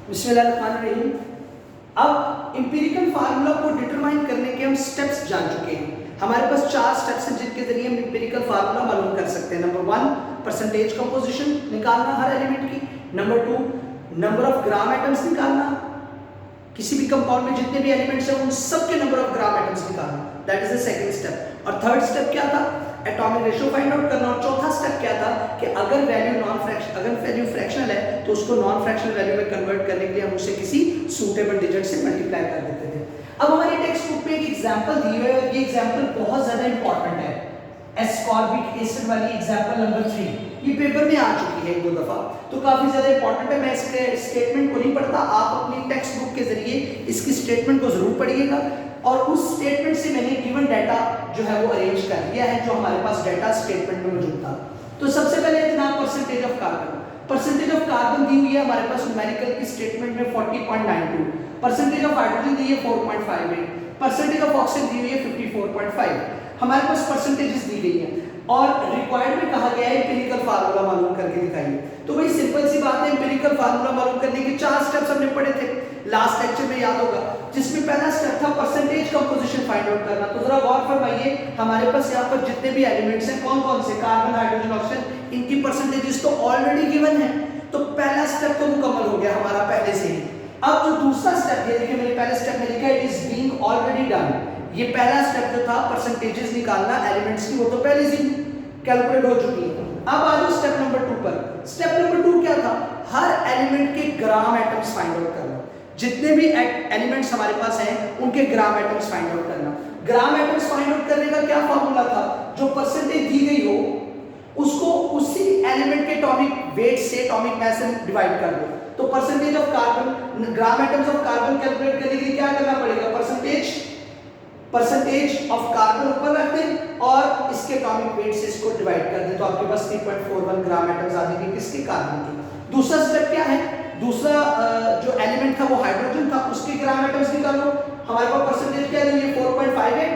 बिस्मिल्लाहिर्रहमानिर्रहीम। अब empirical formula को डिटरमाइन करने के हम स्टेप्स जान चुके हैं। हमारे पास 4 स्टेप्स हैं जिनके जरिए हम इंपीरिकल फार्मूला मालूम कर सकते हैं। नंबर 1 परसेंटेज कंपोजिशन निकालना हर एलिमेंट की। Number 2 number of gram atoms निकालना, किसी भी कंपाउंड में जितने भी एलिमेंट्स हैं उन सब के नंबर ऑफ ग्राम एटम्स निकालना, that is the second step. और थर्ड स्टेप क्या था? एटॉमिक रेशियो फाइंड आउट करना। और चौथा स्टेप क्या था कि अगर वैल्यू फ्रैक्शनल है तो उसको नॉन फ्रैक्शनल वैल्यू में कन्वर्ट करने के लिए हम उसे किसी सूटेबल डिजिट से मल्टीप्लाई कर देते थे। अब हमारी टेक्स्ट बुक में एक एग्जांपल दी हुई है और ये एग्जांपल बहुत ज्यादा इंपॉर्टेंट है। एस्कॉर्बिक एसिड वाली एग्जांपल नंबर 3 ये पेपर में आ चुकी है 1-2 दफा, तो काफी ज्यादा इंपॉर्टेंट है। मैं इसके स्टेटमेंट को नहीं पढ़ता, आप अपनी टेक्स्ट बुक के जरिए इसकी स्टेटमेंट को जरूर पढ़िएगा। और उस स्टेटमेंट से मैंने गिवन डाटा जो है वो अरेंज कर लिया है जो हमारे पास डाटा स्टेटमेंट में मौजूद था। तो सबसे पहले जनाब percentage of carbon, percentage of carbon दी हुई है हमारे पास न्यूमेरिकल की स्टेटमेंट में 40.92, परसेंटेज ऑफ हाइड्रोजन दी है 4.58, परसेंटेज ऑफ ऑक्सीजन दी हुई है 54.5। हमारे पास परसेंटेजेस दी गई हैं और रिक्वायर्ड में कहा गया है एम्पिरिकल फार्मूला मालूम करके दिखाइए। तो भाई सिंपल सी बात है, एम्पिरिकल फार्मूला मालूम करने के 4 स्टेप्स हमने पढ़े थे लास्ट लेक्चर में, याद होगा, जिसमें पहला स्टेप था परसेंटेज कंपोजिशन फाइंड आउट करना। तो जरा गौर फरमाइए, हमारे पास यहाँ पर जितने भी एलिमेंट्स हैं कौन कौन से, कार्बन हाइड्रोजन ऑक्सीजन, इनकी परसेंटेजेस तो ऑलरेडी गिवन है। तो पहला स्टेप तो मुकम्मल हो गया हमारा पहले से ही। अब जो दूसरा स्टेप है, देखिए मैंने पहले स्टेप में लिखा है it is being already done. ये पहला स्टेप जो था परसेंटेजेस निकालना एलिमेंट्स की, वो तो पहले से कैलकुलेट हो चुकी है। अब आ जाओ स्टेप नंबर 2 पर। स्टेप नंबर 2 क्या था? हर एलिमेंट के ग्राम एटम्स फाइंड आउट करना। जितने भी एलिमेंट्स हमारे पास हैं उनके ग्राम एटम्स फाइंड आउट करना। ग्राम एटम्स फाइंड आउट करने का क्या फार्मूला था? जो परसेंटेज दी गई हो उसको उसी एलिमेंट के एटॉमिक वेट से, एटॉमिक मास से डिवाइड कर दो। तो percentage of carbon, gram atoms of carbon calculate करने के लिए क्या करना पड़ेगा? परसेंटेज ऑफ कार्बन ऊपर रख दें और इसके एटॉमिक वेट से इसको डिवाइड कर दें, तो आपके पास 3.41 ग्राम एटम्स आ जाएंगे किसके? कार्बन के। दूसरा स्टेप क्या है? दूसरा जो एलिमेंट था वो हाइड्रोजन था, उसके ग्राम एटम्स निकालो। हमारे पास परसेंटेज क्या है? ये 4.58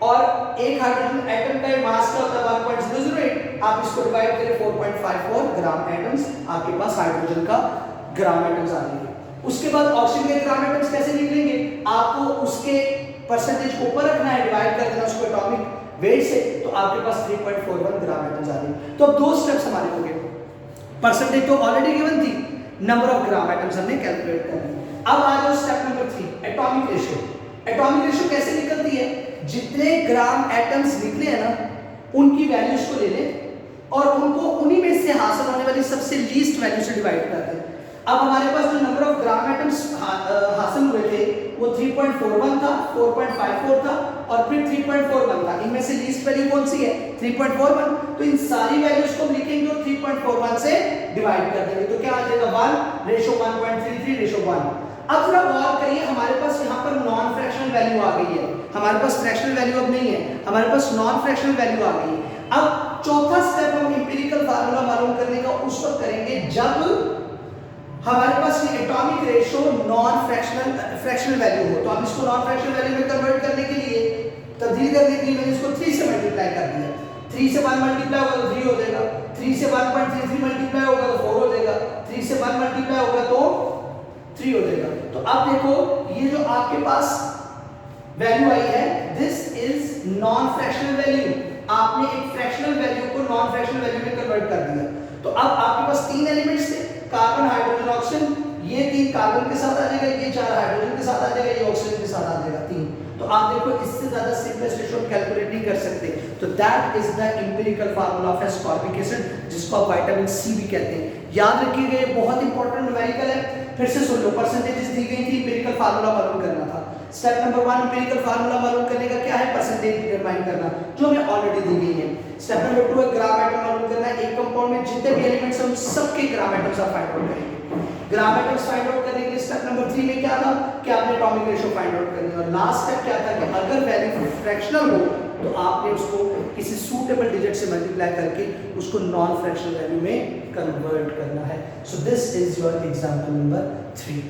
और एक हाइड्रोजन एटम का मास क्या होता है? 1.008। आप इसको डिवाइड करें 4.54 ग्राम एटम्स, आपके पास हाइड्रोजन का ग्राम एटम्स आ जाएंगे। उसके बाद ऑक्सीजन के ग्राम एटम्स कैसे निकलेंगे? आपको उसके परसेंटेज को ऊपर रखना है, डिवाइड कर देना उसको एटॉमिक वेट से, तो आपके पास 3.41 ग्राम एटम्स आ जाएंगे। तो अब 2 स्टेप्स हमारे हो गए। परसेंटेज तो ऑलरेडी गिवन थी, नंबर ऑफ ग्राम एटम्स हमने कैलकुलेट कर ली। अब आ जाओ step number 3 atomic ratio. Atomic ratio कैसे निकलती है? जितने ग्राम एटम्स निकले हैं ना उनकी वैल्यूज को ले ले और उनको उन्हीं में से हासिल होने वाली सबसे लीस्ट वैल्यू से डिवाइड कर दे। अब हमारे पास जो नंबर ऑफ ग्राम एटम्स हासिल हुए थे वो 3.41 था, 4.54 था और फिर 3.41 था। इनमें से लीस्ट वैल्यू कौन सी है? 3.41। तो इन सारी वैल्यूज को लिखेंगे और 3.41 से डिवाइड कर देंगे, तो क्या आ जाएगा? 1 रेशो 1.33 रेशो 1। अब जरा गौर करिए, हमारे पास यहाँ पर नॉन फ्रैक्शनल वैल्यू आ गई है। हमारे पास फ्रैक्शनल वैल्यू अब नहीं है, हमारे पास नॉन फ्रैक्शनल वैल्यू आ गई है। अब चौथा स्टेप हम इंपीरिकल फार्मूला मालूम करने का उस वक्त करेंगे जब हमारे पास ये atomic ratio non fractional value हो। तो हम इसको नॉन फ्रैक्शनल वैल्यू में कन्वर्ट करने के लिए, तब्दील करने के लिए मैंने इसको 3 से मल्टीप्लाई कर दिया। 3 से 1 मल्टीप्लाई होगा तो 3 हो जाएगा, 3 से 1.33 मल्टीप्लाई होगा तो 4 हो जाएगा, 3 से 1 मल्टीप्लाई होगा तो 3 हो जाएगा। तो अब देखो ये जो आपके पास वैल्यू आई है this is non fractional value. आपने एक फ्रैक्शनल वैल्यू को नॉन फ्रैक्शनल वैल्यू में कन्वर्ट कर दिया। तो अब आपके पास 3 एलिमेंट्स थे, कार्बन हाइड्रोजन ऑक्सीजन, ये 3 कार्बन के साथ आ जाएगा, ये 4 हाइड्रोजन के साथ आ जाएगा, ये ऑक्सीजन के साथ आ जाएगा 3। तो आप देखो इससे ज्यादा सिंपलेस्ट रेशियो कैलकुलेट नहीं कर सकते। तो that is the empirical formula of ascorbic acid, जिसको आप विटामिन सी भी कहते हैं। याद रखिएगा ये बहुत इंपॉर्टेंट न्यूमेरिकल है। फिर से सुन लो, परसेंटेजेस दी गई थी, एम्पिरिकल फार्मूला मालूम करना था। स्टेप नंबर 1 एम्पिरिकल फार्मूला मालूम करने का क्या है? परसेंटेज डिटरमाइन करना, जो हमें ऑलरेडी दी गई है। स्टेप नंबर 2 है ग्राम एटम मालूम करना है। एक कंपाउंड में जितने भी एलिमेंट्स हैं उन सबके ग्राम एटम्स आप फाइंड आउट करेंगे। ग्राम एटम्स फाइंड आउट करने के लिए स्टेप नंबर 3 में क्या था कि आपने एटॉमिक रेशियो फाइंड आउट करनी है। और लास्ट स्टेप क्या था कि अगर वैल्यू फ्रैक्शनल हो तो आपने उसको किसी सूटेबल डिजिट से मल्टीप्लाई करके उसको नॉन फ्रैक्शनल वैल्यू में कन्वर्ट करना है। So this is your example number 3।